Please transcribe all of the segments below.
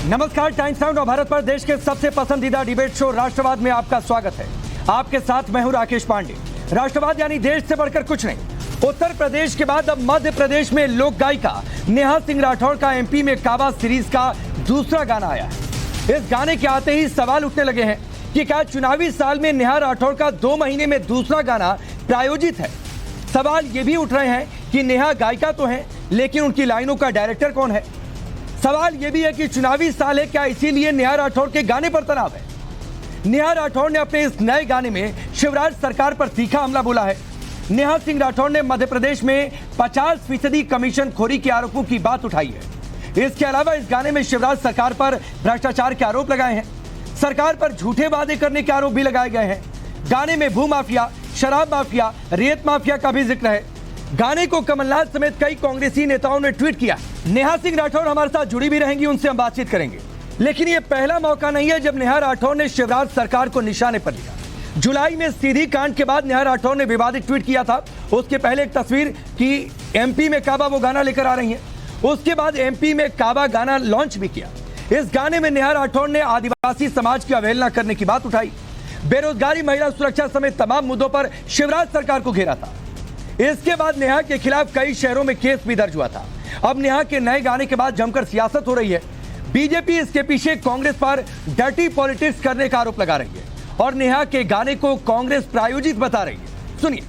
नमस्कार, times now Bharat पर देश के सबसे पसंदीदा डिबेट शो राष्ट्रवाद में आपका स्वागत है। आपके साथ मैं हूं राकेश पांडे। राष्ट्रवाद यानी देश से बढ़कर कुछ नहीं। उत्तर प्रदेश के बाद अब मध्य प्रदेश में लोक गायिका नेहा सिंह राठौड़ का एमपी में काबा सीरीज का दूसरा गाना आया है। इस गाने के आते ही सवाल उठने लगे हैं कि क्या चुनावी साल में नेहा राठौड़ का 2 महीने में दूसरा गाना प्रायोजित है। सवाल ये भी उठ रहे हैं कि नेहा गायिका तो हैं, लेकिन उनकी लाइनों का डायरेक्टर कौन है। सवाल यह भी है कि चुनावी साल है, क्या इसीलिए नेहा राठौड़ के गाने पर तनाव है। नेहा राठौड़ ने अपने इस नए गाने में शिवराज सरकार पर तीखा हमला बोला है। नेहा सिंह राठौड़ ने मध्य प्रदेश में 50% कमीशन खोरी के आरोपों की बात उठाई है। इसके अलावा इस गाने में शिवराज सरकार पर भ्रष्टाचार के आरोप लगाए हैं। सरकार पर झूठे वादे करने के आरोप भी लगाए गए हैं। गाने में भू माफिया, शराब माफिया, रेत माफिया का भी जिक्र है। गाने को कमलनाथ समेत कई कांग्रेसी नेताओं ने ट्वीट किया। नेहा सिंह राठौड़ हमारे साथ जुड़ी भी रहेंगी, उनसे हम बातचीत करेंगे। लेकिन यह पहला मौका नहीं है जब नेहा राठौड़ ने शिवराज सरकार को निशाने पर लिया। जुलाई में सीधी कांड के बाद नेहा राठौड़ ने विवादित ट्वीट किया था। उसके पहले एक तस्वीर कि एमपी में काबा वो गाना लेकर आ रही हैं। उसके बाद एमपी में काबा गाना लॉन्च भी किया। इस गाने में नेहा राठौड़ ने आदिवासी समाज की अवहेलना करने की बात उठाई। बेरोजगारी, महिला सुरक्षा समेत तमाम मुद्दों पर शिवराज सरकार को घेरा था। इसके बाद नेहा के खिलाफ कई शहरों में केस भी दर्ज हुआ था। अब नेहा के नए गाने के बाद जमकर सियासत हो रही है। बीजेपी इसके पीछे कांग्रेस पर डर्टी पॉलिटिक्स करने का आरोप लगा रही है और नेहा के गाने को कांग्रेस प्रायोजित बता रही है। सुनिए।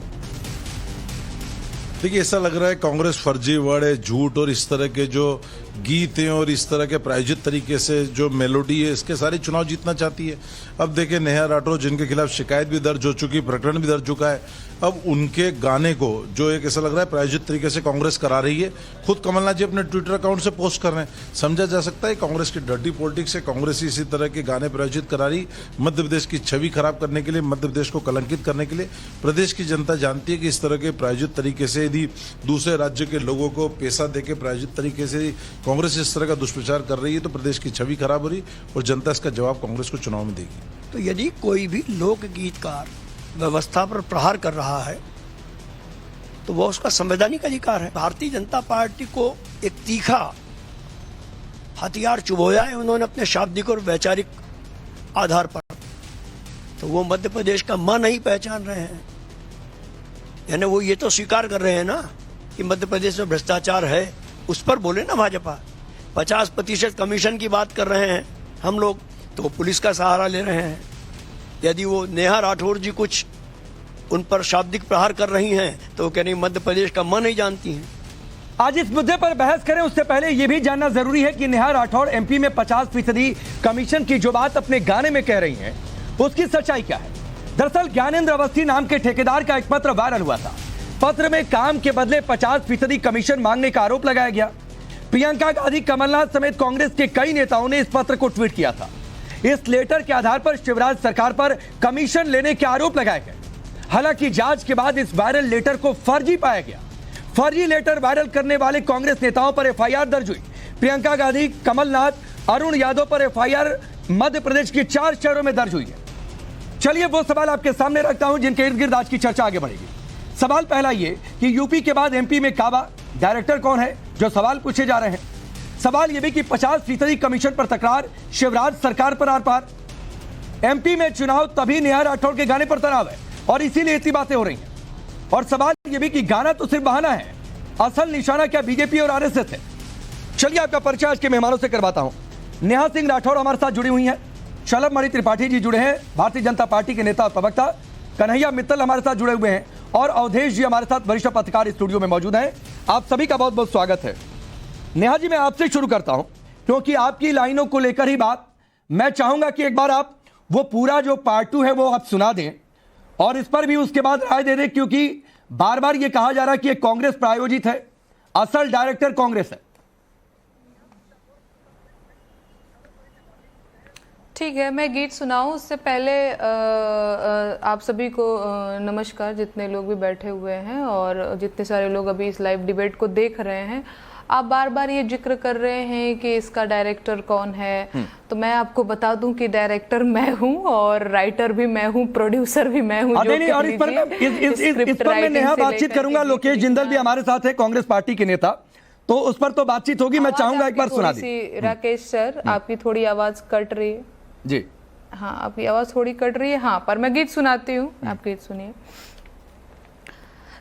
देखिए, ऐसा लग रहा है कांग्रेस फर्जीवाड़े, है, झूठ और इस तरह के जो गीत हैं और इस तरह के प्रायोजित तरीके से जो मेलोडी है, इसके सारे चुनाव जीतना चाहती है। अब देखिए, नेहा राठौड़ जिनके खिलाफ शिकायत भी दर्ज हो चुकी, प्रकरण भी दर्ज चुका है, अब उनके गाने को जो एक ऐसा लग रहा है प्रायोजित तरीके से कांग्रेस करा रही है। खुद कमलनाथ जी अपने ट्विटर अकाउंट से पोस्ट कर रहे हैं। समझा जा सकता है कांग्रेस की डर्टी पॉलिटिक्स से कांग्रेस इसी तरह के गाने प्रायोजित करा रही, मध्य प्रदेश की छवि खराब करने के लिए, मध्य प्रदेश को कलंकित करने के लिए। प्रदेश की जनता जानती है कि इस तरह के प्रायोजित तरीके से यदि दूसरे राज्य के लोगों को पैसा देकर प्रायोजित तरीके से कांग्रेस इस तरह का दुष्प्रचार कर रही है तो प्रदेश की छवि खराब हो रही और जनता इसका जवाब कांग्रेस को चुनाव में देगी। तो यदि कोई भी लोक गीतकार व्यवस्था पर प्रहार कर रहा है तो वह उसका संवैधानिक अधिकार है। भारतीय जनता पार्टी को एक तीखा हथियार चुभोया है उन्होंने अपने शाब्दिक और वैचारिक आधार पर। तो वो मध्य प्रदेश का मन नहीं पहचान रहे हैं, यानी वो ये तो स्वीकार कर रहे हैं ना कि मध्य प्रदेश में भ्रष्टाचार है। उस पर बोले ना भाजपा। 50% कमीशन की बात कर रहे हैं हम लोग, तो वो पुलिस का सहारा ले रहे हैं। यदि वो नेहा राठौड़ जी कुछ उन पर शाब्दिक प्रहार कर रही हैं तो कह रही मध्य प्रदेश का मन नहीं जानती हैं। आज इस मुद्दे पर बहस करें उससे पहले यह भी जानना जरूरी है कि नेहा राठौड़ एमपी में 50% कमीशन की जो बात अपने गाने में कह रही हैं, उसकी सच्चाई क्या है। दरअसल ज्ञानेंद्र अवस्थी नाम के ठेकेदार का एक पत्र वायरल हुआ था। पत्र में काम के बदले 50% कमीशन मांगने का आरोप लगाया गया। प्रियंका गांधी, कमलनाथ समेत कांग्रेस के कई नेताओं ने इस पत्र को ट्वीट किया था। इस लेटर के आधार पर शिवराज सरकार पर कमीशन लेने के आरोप लगाए गए। हालांकि जांच के बाद इस वायरल लेटर को फर्जी पाया गया। फर्जी लेटर वायरल करने वाले कांग्रेस नेताओं पर एफआईआर दर्ज हुई। प्रियंका गांधी, कमलनाथ, अरुण यादव पर एफआईआर मध्य प्रदेश के 4 शहरों में दर्ज हुई है। चलिए वो सवाल आपके सामने रखता हूं जिनके इर्द गिर्द आज की चर्चा आगे बढ़ेगी। सवाल पहला ये कि यूपी के बाद एमपी में काबा, डायरेक्टर कौन है, जो सवाल पूछे जा रहे हैं। सवाल यह भी कि 50% कमीशन पर तकरार, शिवराज सरकार पर आर पार। एमपी में चुनाव तभी नेहा राठौड़ के गाने पर तनाव है और इसीलिए इतनी बातें हो रही हैं। और सवाल यह भी कि गाना तो सिर्फ बहाना है, असल निशाना क्या बीजेपी और आरएसएस है। चलिए आपका परिचय आज के मेहमानों से करवाता हूं। नेहा सिंह राठौड़ हमारे साथ जुड़ी हुई हैं। शलभ मणि त्रिपाठी जी जुड़े हैं, भारतीय जनता पार्टी के नेता और प्रवक्ता। कन्हैया मित्तल हमारे साथ जुड़े हुए हैं और अवधेश जी हमारे साथ वरिष्ठ पत्रकार स्टूडियो में मौजूद हैं। आप सभी का बहुत बहुत स्वागत है। नेहा जी, मैं आपसे शुरू करता हूं क्योंकि आपकी लाइनों को लेकर ही बात। मैं चाहूंगा कि एक बार आप वो पूरा जो पार्ट 2 है वो आप सुना दें और इस पर भी उसके बाद राय दे दें, क्योंकि बार बार ये कहा जा रहा है कि ये कांग्रेस प्रायोजित है, असल डायरेक्टर कांग्रेस है। ठीक है, मैं गीत सुनाऊं उससे पहले आप सभी को नमस्कार, जितने लोग भी बैठे हुए हैं और जितने सारे लोग अभी इस लाइव डिबेट को देख रहे हैं। आप बार बार ये जिक्र कर रहे हैं कि इसका डायरेक्टर कौन है, तो मैं आपको बता दूं कि डायरेक्टर मैं हूं और राइटर भी मैं हूं, प्रोड्यूसर भी मैं हूं। और इस पर मैं नेहा बातचीत करूंगा। लोकेश जिंदल भी हमारे साथ है, कांग्रेस पार्टी के नेता। तो उस पर तो बातचीत होगी, मैं आवाज चाहूंगा एक आपकी बार सुना थोड़ी दी। सी, राकेश सर आपकी थोड़ी आवाज कट रही है। जी हाँ, आपकी आवाज थोड़ी कट रही है। हाँ, पर मैं गीत सुनाती हूँ, आप गीत सुनिए।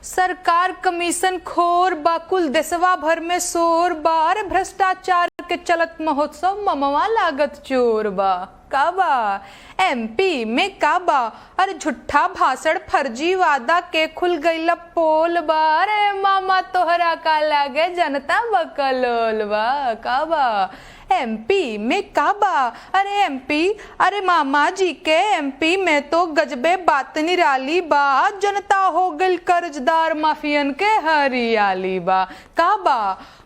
सरकार कमीशन खोर बाकुल देशवा भर में शोर बार भ्रष्टाचार के चलत महोत्सव ममवा लागत चोर बा काबा एमपी में काबा अरे झूठा भाषण फर्जी वादा के खुल गई पोल बा अरे मामा तोहरा का लागे जनता बकलोल बा काबा एमपी में काबा अरे एमपी अरे मामा जी के एमपी में तो गजबे बात निराली बा जनता हो गई कर्जदार माफियन के हरियाली बा काबा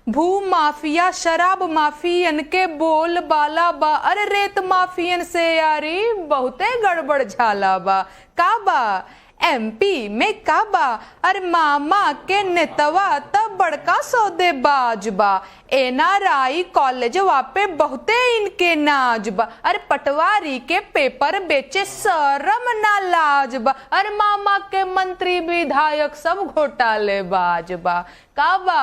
भू माफिया शराब माफियन के बोल बाला बा अरे रेत माफियन से यारी बहुते गड़बड़ झाला बा काबा एमपी में काबा अरे मामा के नेतवा तब बड़का सौदेबाज बा एनआरआई कॉलेज वापे बहुते इनके नाज बा अरे पटवारी के पेपर बेचे शरम ना लाज बा अरे मामा के मंत्री विधायक सब घोटाले बाज बा काबा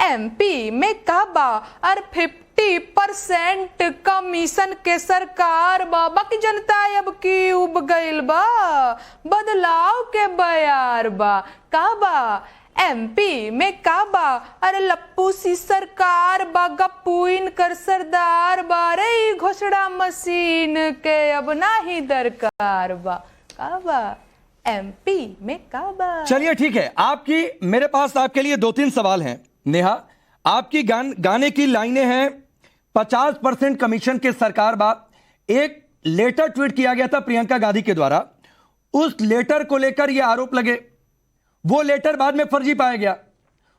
एमपी में काबा अरे 50% कमीशन के सरकार बा बाकी जनता अब की उब गईल बा बदलाव के बयार बा काबा एमपी में काबा अरे लप्पू सी सरकार बा गप्पू इनकर सरदार बा रे घोषणा मशीन के अब ना ही दरकार बा काबा एमपी में काबा। चलिए ठीक है, आपकी मेरे पास आपके लिए 2-3 सवाल हैं नेहा। आपकी गाने की लाइनें हैं 50% कमीशन के सरकार बात। एक लेटर ट्वीट किया गया था प्रियंका गांधी के द्वारा, उस लेटर को लेकर यह आरोप लगे, वो लेटर बाद में फर्जी पाया गया,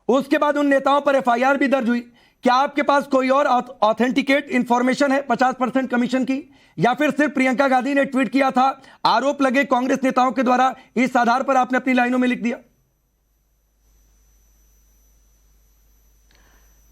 उसके बाद उन नेताओं पर एफआईआर भी दर्ज हुई। क्या आपके पास कोई और ऑथेंटिकेट इंफॉर्मेशन है 50% कमीशन की, या फिर सिर्फ प्रियंका गांधी ने ट्वीट किया था, आरोप लगे कांग्रेस नेताओं के द्वारा, इस आधार पर आपने अपनी लाइनों में लिख दिया?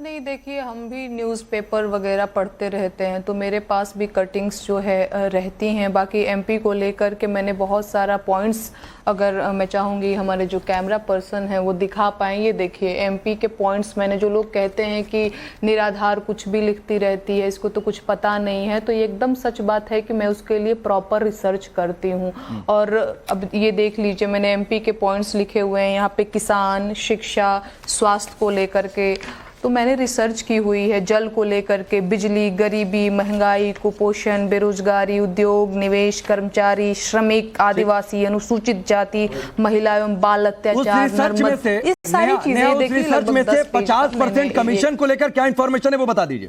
नहीं, देखिए हम भी न्यूज़पेपर वगैरह पढ़ते रहते हैं तो मेरे पास भी कटिंग्स जो है रहती हैं। बाकी एमपी को लेकर के मैंने बहुत सारा पॉइंट्स, अगर मैं चाहूँगी हमारे जो कैमरा पर्सन हैं वो दिखा पाएंगे। देखिए एमपी के पॉइंट्स, मैंने जो लोग कहते हैं कि निराधार कुछ भी लिखती रहती है, इसको तो कुछ पता नहीं है, तो ये एकदम सच बात है कि मैं उसके लिए प्रॉपर रिसर्च करती हूँ। और अब ये देख लीजिए, मैंने एमपी के पॉइंट्स लिखे हुए हैं यहाँ पे, किसान, शिक्षा, स्वास्थ्य को लेकर के तो मैंने रिसर्च की हुई है, जल को लेकर के, बिजली, गरीबी, महंगाई, कुपोषण, बेरोजगारी, उद्योग, निवेश, कर्मचारी, श्रमिक, आदिवासी, अनुसूचित जाति, महिला एवं बाल अत्याचार, नर्मद, ये सारी चीजें देखिए। रिसर्च में से 50% कमीशन को लेकर क्या इंफॉर्मेशन है वो बता दीजिए।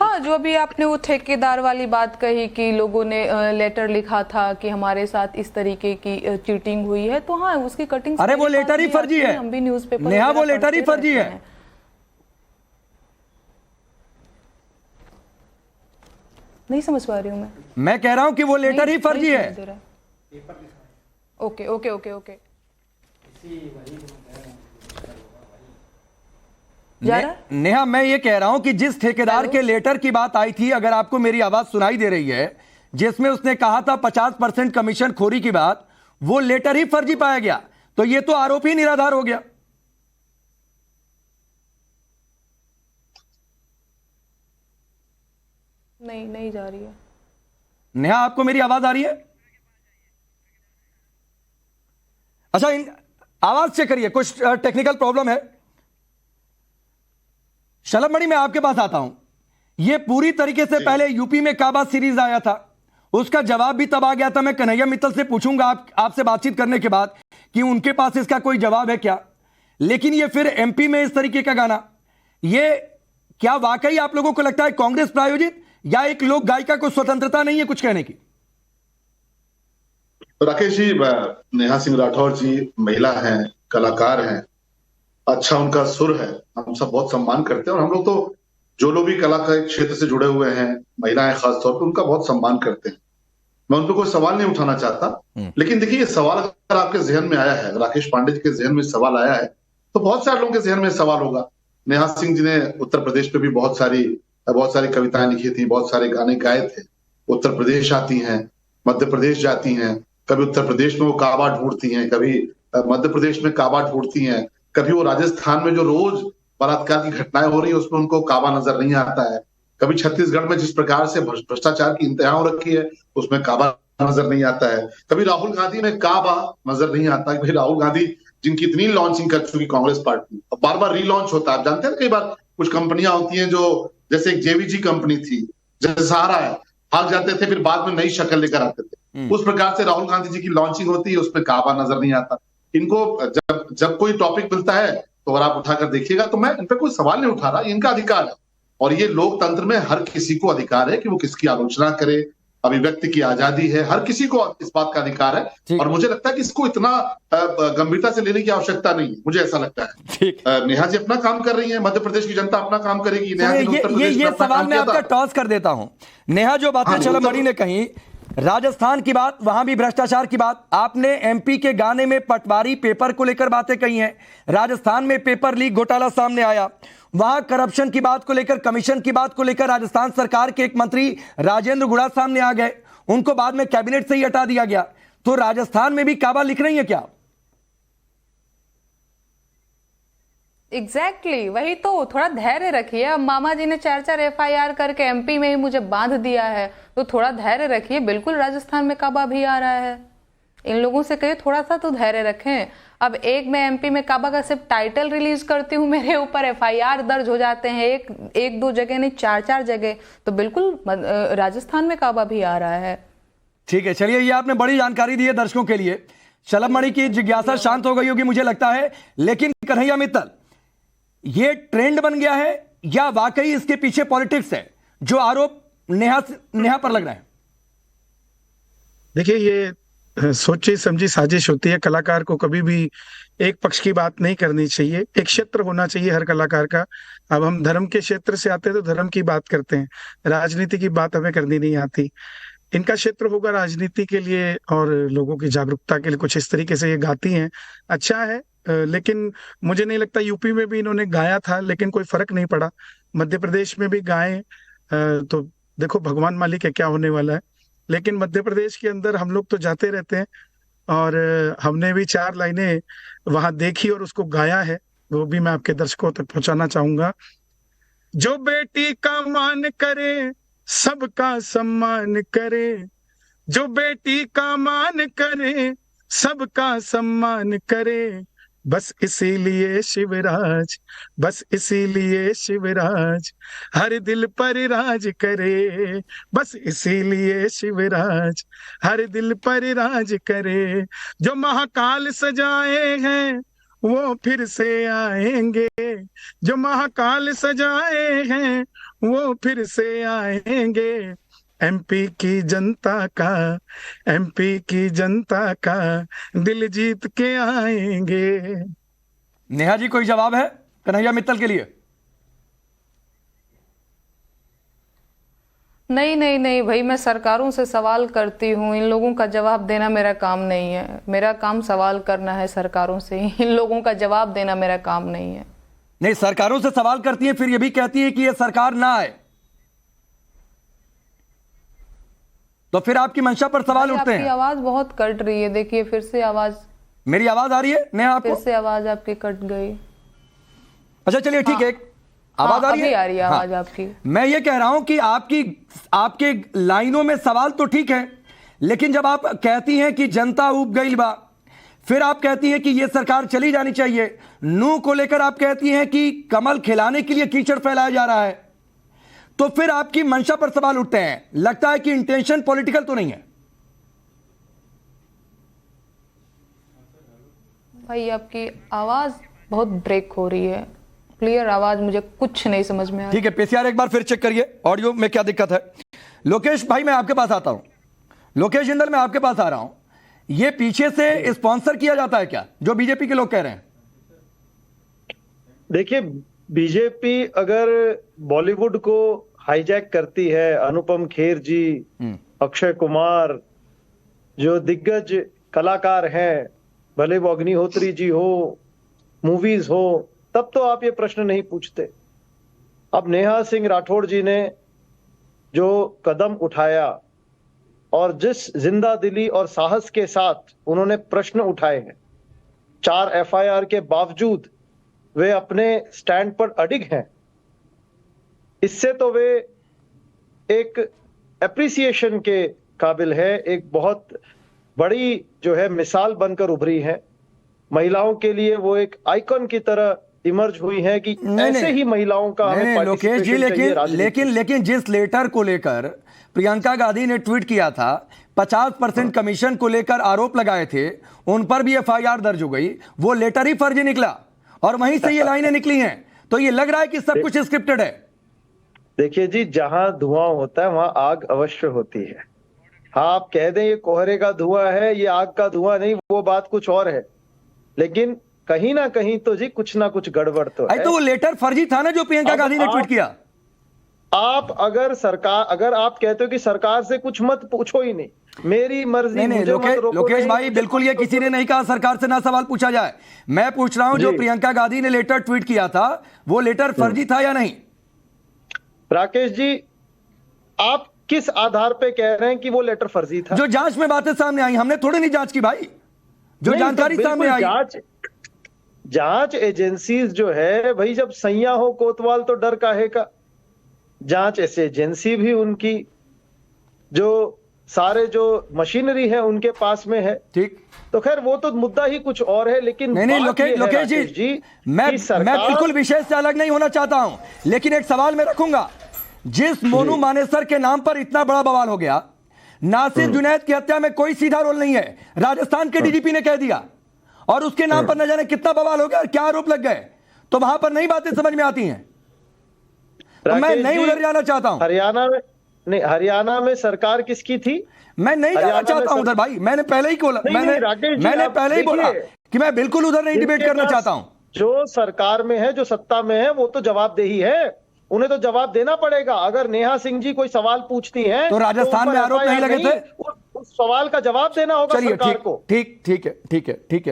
हाँ, जो अभी आपने वो ठेकेदार वाली बात कही कि लोगों ने लेटर लिखा था कि हमारे साथ इस तरीके की चीटिंग हुई है, तो हाँ उसकी कटिंग, अरे वो लेटर ही फर्जी है, हम भी न्यूज़पेपर नेहा, वो लेटर ही फर्जी है। नहीं समझ पा रही हूँ मैं कह रहा हूं कि वो लेटर ही फर्जी है। Okay okay okay okay Neha, मैं ये कह रहा हूं कि जिस ठेकेदार के लेटर की बात आई थी, अगर आपको मेरी आवाज सुनाई दे रही है, जिसमें उसने कहा था 50% कमीशन खोरी की बात, वो लेटर ही फर्जी पाया गया, तो ये तो आरोप ही निराधार हो गया। नहीं जा रही है नेहा, आपको मेरी आवाज आ रही है? अच्छा, आवाज चेक करिए, कुछ टेक्निकल प्रॉब्लम है। शलभ मणि, मैं आपके पास आता हूं। यह पूरी तरीके से पहले यूपी में काबा सीरीज आया था, उसका जवाब भी तब आ गया था। मैं कन्हैया मित्तल से पूछूंगा आपसे बातचीत करने के बाद कि उनके पास इसका कोई जवाब है क्या, लेकिन ये फिर एमपी में इस तरीके का गाना, ये क्या वाकई आप लोगों को लगता है कांग्रेस प्रायोजित, या एक लोक गायिका को स्वतंत्रता नहीं है कुछ कहने की? राकेश जी, नेहा सिंह राठौर जी महिला हैं, कलाकार हैं, अच्छा उनका सुर है, हम सब बहुत सम्मान करते हैं। और हम लोग तो जो लोग भी कला के क्षेत्र से जुड़े हुए हैं, महिलाएं खासतौर पर, उनका बहुत सम्मान करते हैं। मैं उन पर कोई सवाल नहीं उठाना चाहता, लेकिन देखिए ये सवाल अगर आपके जहन में आया है, राकेश पांडे जी के जहन में सवाल आया है, तो बहुत सारे लोगों के जहन में सवाल होगा। नेहा सिंह जी ने उत्तर प्रदेश पे भी बहुत सारी कविताएं लिखी थी, बहुत सारे गाने गाए थे। उत्तर प्रदेश आती हैं, मध्य प्रदेश जाती हैं, कभी उत्तर प्रदेश में वो काबा ढूंढती हैं, कभी मध्य प्रदेश में काबा ढूंढती हैं, कभी वो राजस्थान में जो रोज बलात्कार की घटनाएं हो रही है उसमें उनको काबा नजर नहीं आता है, कभी छत्तीसगढ़ में जिस प्रकार से भ्रष्टाचार की इंतहा हो रखी है उसमें काबा नजर नहीं आता है, कभी राहुल गांधी में काबा नजर नहीं आता है। भाई राहुल गांधी जिनकी इतनी लॉन्चिंग कर चुकी कांग्रेस पार्टी, बार बार रीलॉन्च होता है। आप जानते हैं कई बार कुछ कंपनियां होती हैं जो जैसे एक जेवीजी कंपनी थी, जैसे सहारा है, भाग जाते थे फिर बाद में नई शक्ल लेकर आते थे। उस प्रकार से राहुल गांधी जी की लॉन्चिंग होती है उसमें काबा नजर नहीं आता। इनको जब जब कोई टॉपिक मिलता है तो अगर आप उठाकर देखिएगा, तो मैं इन पर कोई सवाल नहीं उठा रहा, इनका अधिकार है और ये लोकतंत्र में हर किसी को अधिकार है कि वो किसकी आलोचना करे, अभिव्यक्ति की आजादी है, हर किसी को इस बात का अधिकार है। और मुझे लगता है कि इसको इतना गंभीरता से लेने की आवश्यकता नहीं है, मुझे ऐसा लगता है। नेहा जी अपना काम कर रही है, मध्य प्रदेश की जनता अपना काम करेगी। नेहा जी उत्तर प्रदेश में अपना सवाल काम मैं किया आपका था। टॉस कर देता हूं। नेहा जो बातें छलम मणि ने कही, राजस्थान की बात, वहां भी भ्रष्टाचार की बात, आपने एमपी के गाने में पटवारी पेपर को लेकर बातें कही हैं, राजस्थान में पेपर लीक घोटाला सामने आया, वहां करप्शन की बात को लेकर, कमीशन की बात को लेकर राजस्थान सरकार के एक मंत्री राजेंद्र गुड़ा सामने आ गए, उनको बाद में कैबिनेट से ही हटा दिया गया। तो राजस्थान में भी काबा लिख रही है क्या? एग्जैक्टली वही तो, थोड़ा धैर्य रखिए। अब मामा जी ने 4-4 एफआईआर करके एमपी में ही मुझे बांध दिया है, तो थोड़ा धैर्य रखिए। बिल्कुल राजस्थान में काबा भी आ रहा है, इन लोगों से कहिए थोड़ा सा तो धैर्य रखें। अब एक मैं एमपी में काबा का सिर्फ टाइटल रिलीज करती हूँ, मेरे ऊपर एफआईआर दर्ज हो जाते हैं, एक दो जगह नहीं 4-4 जगह, तो बिल्कुल राजस्थान में काबा भी आ रहा है। ठीक है, चलिए, ये आपने बड़ी जानकारी दी है दर्शकों के लिए। शलभ मणि की जिज्ञासा शांत हो गई होगी मुझे लगता है, लेकिन कन्हैया मित्तल, ये ट्रेंड बन गया है या वाकई इसके पीछे पॉलिटिक्स है, जो आरोप नेहा पर लग रहा है? देखिए, ये सोची समझी साजिश होती है। कलाकार को कभी भी एक पक्ष की बात नहीं करनी चाहिए, एक क्षेत्र होना चाहिए हर कलाकार का। अब हम धर्म के क्षेत्र से आते हैं तो धर्म की बात करते हैं, राजनीति की बात हमें करनी नहीं आती। इनका क्षेत्र होगा राजनीति के लिए और लोगों की जागरूकता के लिए, कुछ इस तरीके से ये गाती हैं, अच्छा है। लेकिन मुझे नहीं लगता, यूपी में भी इन्होंने गाया था लेकिन कोई फर्क नहीं पड़ा, मध्य प्रदेश में भी गाएं तो देखो भगवान मालिक है क्या होने वाला है। लेकिन मध्य प्रदेश के अंदर हम लोग तो जाते रहते हैं और हमने भी 4 लाइनें वहां देखी और उसको गाया है, वो भी मैं आपके दर्शकों तक पहुंचाना चाहूंगा। जो बेटी का मान करे सबका सम्मान करे, जो बेटी का मान करे सबका सम्मान करे, बस इसीलिए शिवराज, बस इसीलिए शिवराज हर दिल पर राज करे, बस इसीलिए शिवराज हर दिल पर राज करे। जो महाकाल सजाए हैं वो फिर से आएंगे, जो महाकाल सजाए हैं वो फिर से आएंगे। एमपी की जनता का, एमपी की जनता का दिल जीत के आएंगे। नेहा जी, कोई जवाब है कन्हैया मित्तल के लिए? नहीं भाई, मैं सरकारों से सवाल करती हूँ, इन लोगों का जवाब देना मेरा काम नहीं है। मेरा काम सवाल करना है सरकारों से, इन लोगों का जवाब देना मेरा काम नहीं है। नहीं, सरकारों से सवाल करती है, फिर ये भी कहती है कि ये सरकार ना आए, तो फिर आपकी मंशा पर सवाल उठते हैं। आपकी आवाज बहुत कट रही है, देखिए फिर से आवाज। मेरी आवाज आ रही है नेहा आपको? फिर से आवाज आपकी कट गई। अच्छा चलिए ठीक है, आवाज आ रही है? अभी आ रही है आवाज आपकी। मैं ये कह रहा हूं कि आपके लाइनों में सवाल तो ठीक है, लेकिन जब आप कहती हैं कि जनता उब गई बा, फिर आप कहती हैं कि ये सरकार चली जानी चाहिए, नू को लेकर आप कहती हैं कि कमल खिलाने के लिए कीचड़ फैलाया जा रहा है, तो फिर आपकी मंशा पर सवाल उठते हैं। लगता है कि इंटेंशन पॉलिटिकल तो नहीं है? भाई आपकी आवाज बहुत ब्रेक हो रही है, क्लियर आवाज मुझे कुछ नहीं समझ में आ रही। ठीक है, पीसीआर एक बार फिर चेक करिए ऑडियो में क्या दिक्कत है। लोकेश भाई, मैं आपके पास आता हूं। लोकेश जिंदल, मैं आपके पास आ रहा हूं। ये पीछे से स्पॉन्सर किया जाता है क्या, जो बीजेपी के लोग कह रहे हैं? देखिए, बीजेपी अगर बॉलीवुड को हाईजैक करती है, अनुपम खेर जी, अक्षय कुमार, जो दिग्गज कलाकार हैं, भले वो अग्निहोत्री जी हो, मूवीज हो, तब तो आप ये प्रश्न नहीं पूछते। अब नेहा सिंह राठौड़ जी ने जो कदम उठाया और जिस जिंदा दिली और साहस के साथ उन्होंने प्रश्न उठाए हैं, 4 एफआईआर के बावजूद वे अपने स्टैंड पर अडिग हैं, इससे तो वे एक एप्रिसिएशन के काबिल है, एक बहुत बड़ी जो है मिसाल बनकर उभरी है। महिलाओं के लिए वो एक आइकन की तरह इमर्ज हुई है कि ऐसे ही महिलाओं का हमें लोकेश जी, लेकिन जिस लेटर को लेकर प्रियंका गांधी ने ट्वीट किया था, 50% कमीशन को लेकर आरोप लगाए थे, उन पर भी एफआईआर दर्ज हो गई, वो लेटर ही फर्जी निकला और वहीं से ये लाइनें निकली हैं। तो ये लग रहा है कि सब कुछ स्क्रिप्टेड है। देखिए जी, जहां धुआं होता है वहां आग अवश्य होती है। हाँ, आप कह दें ये कोहरे का धुआं है, ये आग का धुआं नहीं, वो बात कुछ और है, लेकिन कहीं ना कहीं तो जी कुछ ना कुछ गड़बड़ तो है। तो वो लेटर फर्जी था ना जो प्रियंका गांधी ने ट्वीट किया। आप अगर आप कहते हो कि सरकार से कुछ मत पूछो ही नहीं, मेरी मर्जी, नहीं, लोकेश भाई, बिल्कुल ये किसी ने नहीं कहा सरकार से ना सवाल पूछा जाए। मैं पूछ रहा हूं जो प्रियंका गांधी ने लेटर ट्वीट किया था, वो लेटर फर्जी था या नहीं? राकेश जी, आप किस आधार पे कह रहे हैं कि वो लेटर फर्जी था? जो जांच में बातें सामने आई, हमने थोड़ी नहीं जांच की भाई, जो जानकारी सामने आई। जांच एजेंसीज जो है भाई, जब सैया हो कोतवाल तो डर काहे का। जांच एजेंसी भी उनकी जो सारे जो मशीनरी है उनके पास में है, ठीक। तो खैर वो तो मुद्दा ही कुछ और है, लेकिन नहीं लोकेश जी, मैं बिल्कुल विषय से अलग नहीं होना चाहता हूं, लेकिन एक सवाल मैं रखूंगा। जिस मोनू मानेसर के नाम पर इतना बड़ा बवाल हो गया, नासिर जुनैद की हत्या में कोई सीधा रोल नहीं है, राजस्थान के डीजीपी ने कह दिया, और उसके नाम पर न जाने कितना बवाल हो गया और क्या आरोप लग गए, तो वहां पर नई बातें समझ में आती हैं। तो मैं नहीं उधर जाना चाहता हूं। हरियाणा में सरकार किसकी थी? मैं नहीं जाना चाहता हूं उधर भाई, मैंने पहले ही बोला, मैंने पहले ही बोला कि मैं बिल्कुल उधर नहीं डिबेट करना चाहता हूं। जो सरकार में है, जो सत्ता में है, वो तो जवाबदेही है, उन्हें तो जवाब देना पड़ेगा। अगर नेहा सिंह जी कोई सवाल पूछती हैं तो राजस्थान में आरोप नहीं लगे थे, उस सवाल का जवाब देना होगा सरकार को। ठीक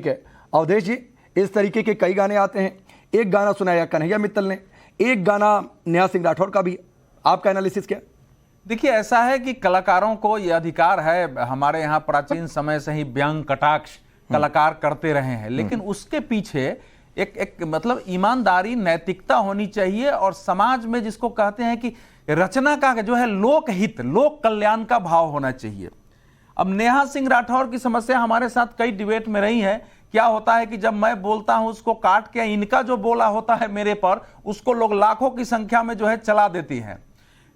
है अवधेश जी, इस तरीके के कई गाने आते हैं। एक गाना सुनाया कन्हैया मित्तल ने, एक गाना नेहा सिंह राठौर का भी। आपका एनालिसिस क्या? देखिए, ऐसा है कि कलाकारों को यह अधिकार है, हमारे यहाँ प्राचीन समय से ही व्यंग कटाक्ष कलाकार करते रहे हैं, लेकिन उसके पीछे एक मतलब ईमानदारी, नैतिकता होनी चाहिए, और समाज में जिसको कहते हैं कि रचना का जो है लोकहित, लोक कल्याण का भाव होना चाहिए। अब नेहा सिंह राठौर की समस्या हमारे साथ कई डिबेट में रही है। क्या होता है कि जब मैं बोलता हूं उसको काट के इनका जो बोला होता है मेरे पर, उसको लोग लाखों की संख्या में जो है चला देती हैं।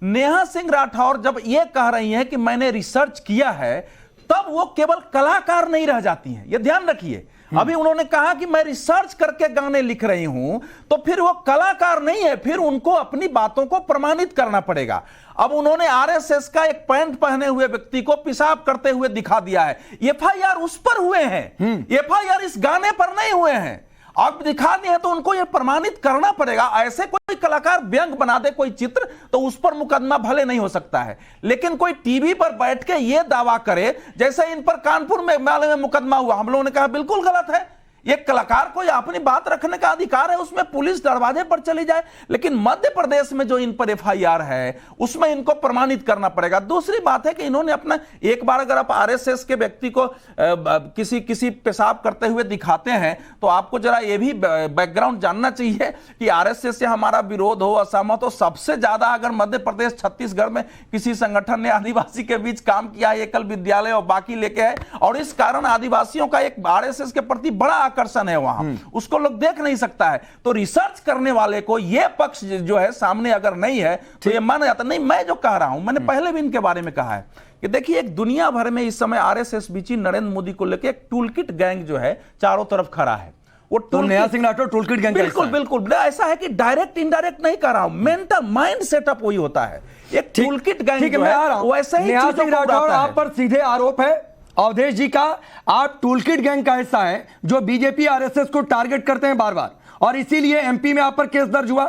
नेहा सिंह राठौर जब ये कह रही हैं कि मैंने रिसर्च किया है, तब वो केवल कलाकार नहीं रह जाती हैं, ये ध्यान रखिए। अभी उन्होंने कहा कि मैं रिसर्च करके गाने लिख रही हूं, तो फिर वो कलाकार नहीं है, फिर उनको अपनी बातों को प्रमाणित करना पड़ेगा। अब उन्होंने आरएसएस का एक पैंट पहने हुए व्यक्ति को पेशाब करते हुए दिखा दिया है, एफआईआर उस पर हुए हैं, एफआईआर इस गाने पर नहीं हुए हैं। अब दिखा दिए तो उनको यह प्रमाणित करना पड़ेगा। ऐसे कोई कलाकार व्यंग बना दे कोई चित्र, तो उस पर मुकदमा भले नहीं हो सकता है, लेकिन कोई टीवी पर बैठ के यह दावा करे, जैसे इन पर कानपुर में मामले में मुकदमा हुआ, हम लोगों ने कहा बिल्कुल गलत है। एक कलाकार को अपनी बात रखने का अधिकार है, उसमें पुलिस दरवाजे पर चली जाए, लेकिन मध्य प्रदेश में जो इन पर एफआईआर है उसमें इनको प्रमाणित करना पड़ेगा। दूसरी बात है कि इन्होंने अपना, एक बार अगर आप आरएसएस के व्यक्ति को किसी पेशाब करते हुए दिखाते हैं, तो आपको जरा ये भी बैकग्राउंड जानना चाहिए कि आरएसएस से हमारा विरोध हो, असहमत हो, सबसे ज्यादा अगर मध्य प्रदेश छत्तीसगढ़ में किसी संगठन ने आदिवासी के बीच काम किया है, एकल विद्यालय और बाकी लेके है, और इस कारण आदिवासियों का एक आरएसएस के प्रति बड़ा आकर्षण है वहां, उसको लोग देख नहीं सकता है। तो रिसर्च करने वाले को यह पक्ष जो है सामने अगर नहीं है तो ये माना जाता नहीं। मैं जो कह रहा हूं, मैंने पहले भी इनके बारे में कहा है कि देखिए, एक दुनिया भर में इस समय आरएसएस बीची नरेंद्र मोदी को लेकर एक टूलकिट गैंग जो है चारों तरफ खड़ा है। वो तो नेहा सिंह राठौर टूलकिट गैंग बिल्कुल ऐसा है कि डायरेक्ट इनडायरेक्ट नहीं कर रहा हूं, मेंटल माइंड सेटअप वही होता है, एक टूलकिट गैंग जो है वैसे ही। नेहा सिंह राठौर, आप पर सीधे आरोप है अवधेश जी का, आप टूलकिट गैंग का हिस्सा है जो बीजेपी आरएसएस को टारगेट करते हैं बार बार, और इसीलिए एमपी में आप पर केस दर्ज हुआ।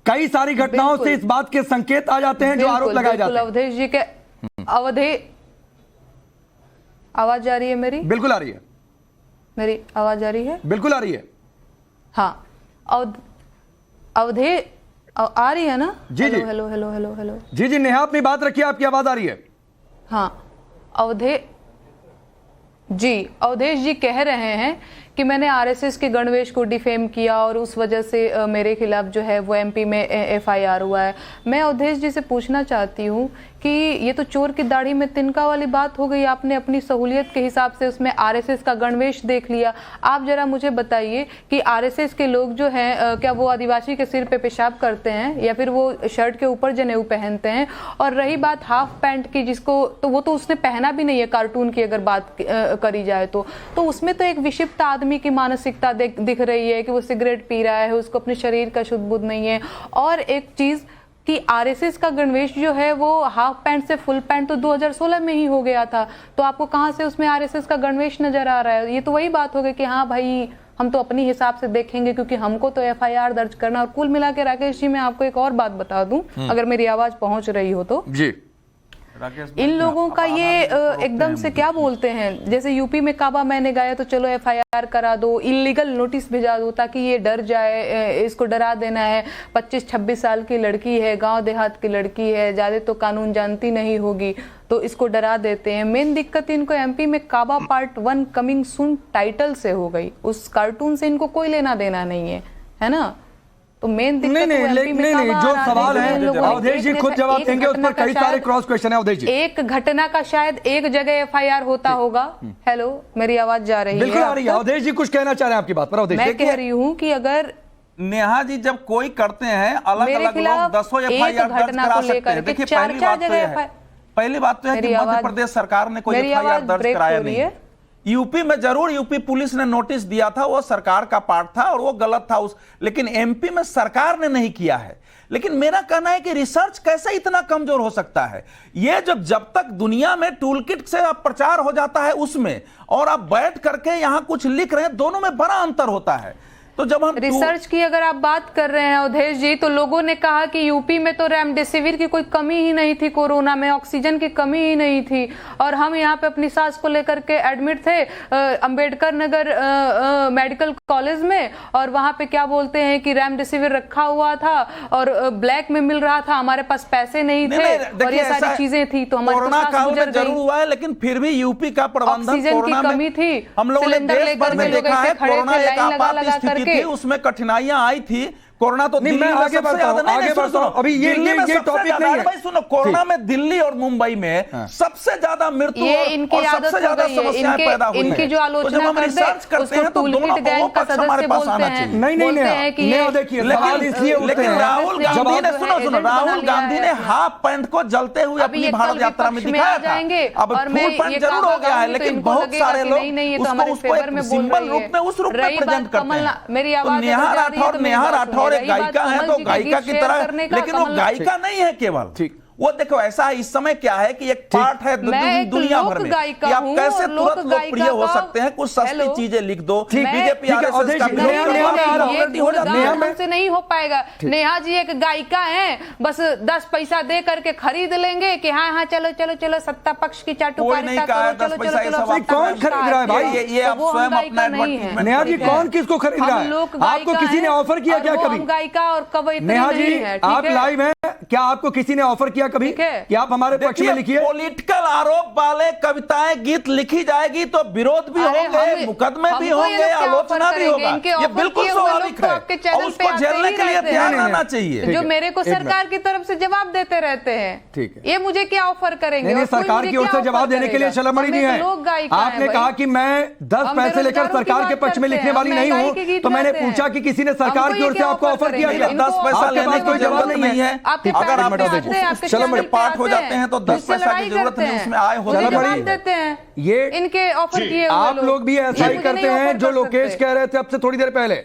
कई सारी घटनाओं से इस बात के संकेत आ जाते हैं जो आरोप लगाए जाते हैं। अवधेश जी के आवाज आ रही है मेरी? बिल्कुल आ रही है। मेरी आवाज आ रही है? बिल्कुल आ रही है। हाँ, अवधेश आ रही है ना? जी जी, हेलो हेलो हेलो हेलो। जी नेहा, अपनी बात रखिए, आपकी आवाज आ रही है। हाँ, जी, अवधेश जी कह रहे हैं कि मैंने आरएसएस के गणवेश को डिफेम किया और उस वजह से मेरे खिलाफ जो है वो एमपी में एफआईआर हुआ है। मैं अवधेश जी से पूछना चाहती हूँ कि ये तो चोर की दाढ़ी में तिनका वाली बात हो गई। आपने अपनी सहूलियत के हिसाब से उसमें आरएसएस का गणवेश देख लिया। आप जरा मुझे बताइए कि आरएसएस के लोग जो हैं क्या वो आदिवासी के सिर पे पेशाब करते हैं या फिर वो शर्ट के ऊपर जनेऊ पहनते हैं? और रही बात हाफ पैंट की, जिसको तो वो तो उसने पहना भी नहीं है कार्टून की अगर बात करी जाए तो उसमें तो एक विक्षिप्त आदमी की मानसिकता दिख रही है कि वो सिगरेट पी रहा है, उसको अपने शरीर का शुद्ध बुद्ध नहीं है। और एक चीज कि आरएसएस का गणवेश जो है वो हाफ पैंट से फुल पैंट तो 2016 में ही हो गया था, तो आपको कहां से उसमें आरएसएस का गणवेश नजर आ रहा है? ये तो वही बात हो गई कि हाँ भाई हम तो अपनी हिसाब से देखेंगे क्योंकि हमको तो एफआईआर दर्ज करना। और कुल मिला के राकेश जी मैं आपको एक और बात बता दूं, अगर मेरी आवाज पहुंच रही हो तो जी, इन लोगों का ये एकदम से क्या बोलते हैं, जैसे यूपी में काबा मैंने गाया तो चलो एफआईआर करा दो, इलीगल नोटिस भेजा दो ताकि ये डर जाए, इसको डरा देना है। 25-26 साल की लड़की है, गांव देहात की लड़की है, ज्यादा तो कानून जानती नहीं होगी, तो इसको डरा देते हैं। मेन दिक्कत इनको एमपी में काबा पार्ट 1 कमिंग सून टाइटल से हो गई, उस कार्टून से इनको कोई लेना देना नहीं है ना? तो मेन दिक्कत नहीं, जो सवाल है अवधेश जी खुद जवाब देंगे, उस पर कई सारे क्रॉस क्वेश्चन है अवधेश जी। एक घटना का शायद एक जगह एफआईआर होता होगा। हेलो, मेरी आवाज जा रही है? बिल्कुल आ रही है। अवधेश जी कुछ कहना चाह रहे हैं आपकी बात पर? अवधेश मैं कह रही हूँ कि अगर नेहा जी जब कोई करते हैं अलग अलग लोग 10 एफआईआर दर्ज करा सकते हैं। देखिए पहली बात तो है कि मध्य प्रदेश सरकार ने कोई एफआईआर दर्ज कराया नहीं है। यूपी में जरूर यूपी पुलिस ने नोटिस दिया था, वो सरकार का पार्ट था और वो गलत था लेकिन एमपी में सरकार ने नहीं किया है। लेकिन मेरा कहना है कि रिसर्च कैसे इतना कमजोर हो सकता है? ये जब तक दुनिया में टूलकिट से आप प्रचार हो जाता है उसमें, और आप बैठ करके यहां कुछ लिख रहे हैं, दोनों में बड़ा अंतर होता है। तो जब हम रिसर्च की अगर आप बात कर रहे हैं अवधेश जी, तो लोगों ने कहा कि यूपी में तो रेमडेसिविर की कोई कमी ही नहीं थी, कोरोना में ऑक्सीजन की कमी ही नहीं थी, और हम यहाँ पे अपनी सास को लेकर के एडमिट थे अंबेडकर नगर मेडिकल कॉलेज में, और वहां पे क्या बोलते हैं कि रेमडेसिविर रखा हुआ था और ब्लैक में मिल रहा था, हमारे पास पैसे नहीं थे और ये सारी चीजें थी, तो हमारे कोरोना काल में जरूर हुआ है, लेकिन फिर भी यूपी का प्रबंधन ऑक्सीजन की कमी थी, हम लोगों ने देश भर में देखा है। कोरोना एक आपात स्थिति थी, उसमें कठिनाइयां आई थी। कोरोना तो दिल्ली में आगे बढ़ता हूं, अभी ये टॉपिक नहीं है। सुनो, कोरोना में दिल्ली और मुंबई में सबसे ज्यादा मृत्यु और सबसे ज्यादा समस्याएं पैदा हुई इनकी जो आलोचना जब हम रिसर्च करते हैं तो दोनों पक्ष हमारे पास आना चाहिए। नहीं, देखिए लेकिन राहुल गांधी ने सुनो राहुल गांधी ने हाफ पैंट को जलते हुए अपनी भारत यात्रा में दिखाया था। अब फुल पैंट जरूर हो गया है, लेकिन बहुत सारे लोग उसको एक सिंबल रूप में उस रूप में प्रेजेंट करते हैं। नेहा राठौर एक गायिका है तो गायिका की तरह, लेकिन वो गायिका नहीं है केवल। ठीक, वो देखो ऐसा है, इस समय क्या है कि एक पार्ट है दुनिया भर में कि आप कैसे तुरंत लोकप्रिय हो सकते हैं। कुछ सस्ती चीजें लिख दो, बीजेपी से नहीं हो पाएगा। नेहा जी एक गायिका हैं, बस 10 पैसा दे करके खरीद लेंगे कि हाँ हाँ चलो चलो चलो सत्ता पक्ष की चाटुकारिता करो, चलो चलो चलो। कौन खरीद रहा है भाई? ये आप स्वयं अपना एडवर्टाइजमेंट। नेहा जी कौन किसको खरीद रहा है? आपको किसी ने ऑफर किया क्या कभी? गायिका और कवयित्री नेहा जी आप लाइव हैं, क्या आपको किसी ने ऑफर किया कभी कि आप हमारे पक्ष में लिखिए? पॉलिटिकल आरोप वाले कविताएं गीत लिखी जाएगी तो विरोध भी होंगे, मुकदमे भी होंगे, आलोचना भी होगा। ये बिल्कुल स्वाभाविक है और उसको झेलने के लिए तैयार रहना चाहिए। जो मेरे को सरकार की तरफ से जवाब देते रहते हैं, ठीक है, ये मुझे क्या ऑफर करेंगे? नहीं, सरकार की ओर से जवाब देने के लिए शर्मड़ी नहीं है। आपने कहा कि मैं 10 पैसे लेकर सरकार के पक्ष में लिखने वाली नहीं हूँ, तो मैंने पूछा कि किसी ने सरकार की ओर से आपको ऑफर किया क्या? 10 पैसा लेने की जरूरत नहीं है। अगर आप पार्ट हो जाते हैं तो 10 पैसा की जरूरत नहीं, उसमें आय हो देते हैं। ये इनके ऑफर किए आप लोग भी ऐसा ही करते हैं जो लोकेश कह रहे थे अब से थोड़ी देर पहले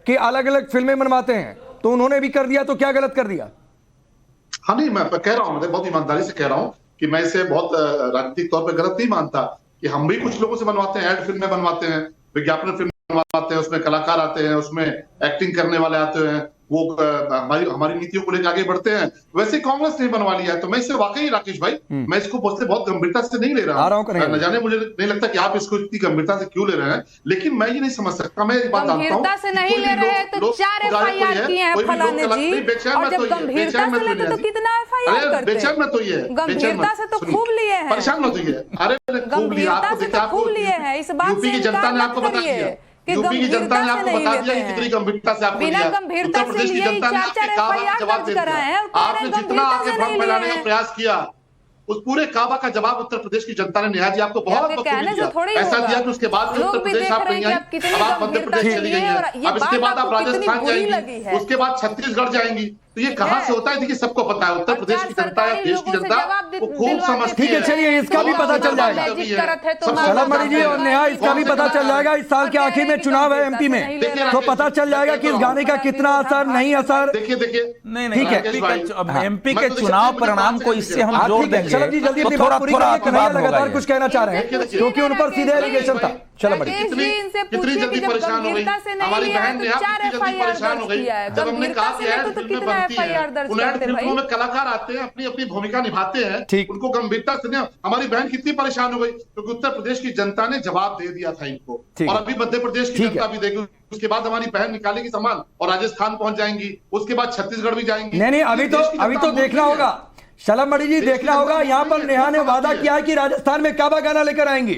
कि अलग अलग फिल्में बनवाते हैं, तो उन्होंने भी कर दिया, तो क्या गलत कर दिया? हाँ नहीं, मैं कह रहा हूँ, मैं बहुत ईमानदारी से कह रहा हूँ कि मैं इसे बहुत राजनीतिक तौर पर गलत नहीं मानता कि हम भी कुछ लोगों से बनवाते हैं, एड फिल्में बनवाते हैं, विज्ञापन फिल्म बनवाते हैं, उसमें कलाकार आते हैं, उसमें एक्टिंग करने वाले आते हैं, वो हमारी नीतियों को लेकर आगे बढ़ते हैं, वैसे कांग्रेस ने बनवा लिया है। तो मैं इससे वाकई राकेश भाई, मैं इसको बहुत गंभीरता से नहीं ले रहा हूँ। न जाने मुझे नहीं लगता कि आप इसको इतनी गंभीरता से क्यों ले रहे हैं, लेकिन मैं ये नहीं समझ सकता। मैं एक बात जानता हूँ, गंभीरता से नहीं ले रहे हैं तो 4 FIR किए हैं फलाने जी, और जब गंभीरता से लेते तो कितना FIR करते हैं। बेचैन मत होइए, गंभीरता से तो खूब लिए हैं, परेशान मत होइए। अरे गंभीरता से तो खूब लिए हैं, इस बात से इनकार मत करिए कि यूपी की जनता ने आपको बता दिया कि कितनी गंभीरता से आपको बिना लिया। गंभीरता उत्तर से प्रदेश की लिए जनता ने 4 आपके काबा का FIR जवाब दर्ज दे कराए हैं, दिया। आपने जितना आगे भ्रम फैलाने का प्रयास किया, उस पूरे काबा का जवाब उत्तर प्रदेश की जनता ने नेहा जी आपको बहुत कहने से थोड़ी ऐसा दिया कि उसके बाद उत्तर प्रदेश आप नहीं आई, अब आप मध्य प्रदेश चली गई हैं, अब इसके बाद आप राजस्थान जाएंगी, उसके बाद छत्तीसगढ़ जाएंगी। तो ये कहां से होता है? देखिए सबको पता है, उत्तर प्रदेश की जनता या देश की जनता वो खूब समझती है। ठीक है, चलिए इसका भी पता चल जाएगा। शलभ जी और नेहा, इसका भी पता चल जाएगा। इस साल के आखिर में चुनाव है एमपी में, तो पता चल जाएगा कि इस गाने का कितना असर, नहीं असर। देखिए नहीं ठीक है, एमपी के चुनाव परिणाम को इससे हम जोड़ देंगे। शलभ जी जल्दी अपनी बात पूरी करिए, कन्हैया लगातार कुछ कहना चाह रहे हैं क्योंकि उन पर सीधे एलिगेशन था। शलभ जी कितनी जल्दी परेशान हो गई हमारी बहन नेहा, कितनी जल्दी परेशान हो गई जब हमने कहा कि ऐड फिल्में बनती है, उन ऐड फिल्मों में कलाकार आते हैं, अपनी अपनी भूमिका निभाते हैं, उनको गंभीरता से नहीं। हमारी बहन कितनी परेशान हो गई क्योंकि उत्तर प्रदेश की जनता ने जवाब दे दिया था इनको, और अभी मध्य प्रदेश की जनता भी देगी। उसके बाद हमारी बहन निकालेगी सामान और राजस्थान पहुंच जाएंगी, उसके बाद छत्तीसगढ़ भी जाएंगी। नहीं, अभी तो देखना होगा शलभ मणि जी, देखना होगा। यहाँ पर नेहा ने वादा किया है कि राजस्थान में काबा गाना लेकर आएंगी,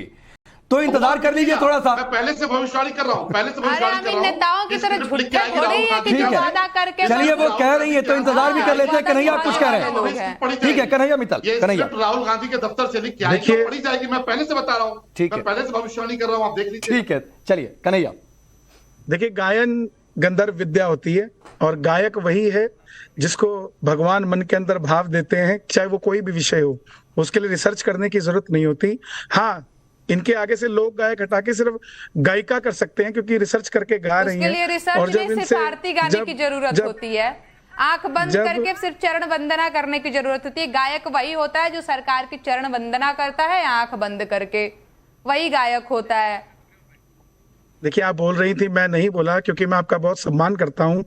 तो इंतजार कर लीजिए थोड़ा सा। मैं पहले से भविष्यवाणी कर रहा हूँ, पहले से भविष्यवाणी कर रहा हूँ। नेताओं की तरह झूठे थोड़ी है कि जो वादा करके, चलिए वो कह रही है तो इंतजार भी कर लेते हैं। कन्हैया आप कुछ कह रहे हैं? ठीक है कन्हैया मित्तल, कन्हैया राहुल गांधी के दफ्तर से लिख के आई तो पढ़ी जाएगी। मैं पहले से बता रहा हूँ, मैं पहले से भविष्यवाणी कर रहा हूँ, आप देख लीजिए। ठीक है, चलिए कन्हैया। देखिए, गायन गंधर्व विद्या होती है और गायक वही है जिसको भगवान मन के अंदर भाव देते हैं, चाहे वो कोई भी विषय हो। उसके लिए रिसर्च करने की जरूरत नहीं होती। हाँ, इनके आगे से लोक गायक हटा के सिर्फ गायिका कर सकते हैं क्योंकि रिसर्च करके गा रही हैं। उसके लिए रिसर्च नहीं, सिर्फ आरती गाने की जरूरत होती है। आंख बंद करके सिर्फ चरण वंदना करने की जरूरत होती है। गायक वही होता है जो सरकार की चरण वंदना करता है आंख बंद करके, वही गायक होता है। देखिए, आप बोल रही थी, मैं नहीं बोला क्योंकि मैं आपका बहुत सम्मान करता हूं,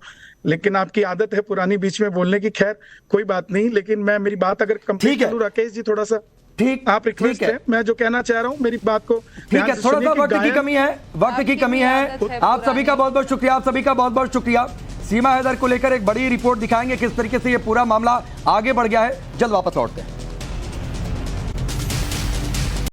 लेकिन आपकी आदत है पुरानी बीच में बोलने की। खैर कोई बात नहीं, लेकिन मैं मेरी बात अगर कंप्लीट करूं राकेश जी, थोड़ा सा ठीक आप रिक्वेस्ट है, मैं जो कहना चाह रहा हूं मेरी बात को ठीक है। थोड़ा सा वक्त की कमी है, वक्त की कमी है। आप सभी का बहुत बहुत शुक्रिया, आप सभी का बहुत बहुत शुक्रिया। सीमा हैदर को लेकर एक बड़ी रिपोर्ट दिखाएंगे किस तरीके से ये पूरा मामला आगे बढ़ गया है। जल्द वापस लौटते हैं।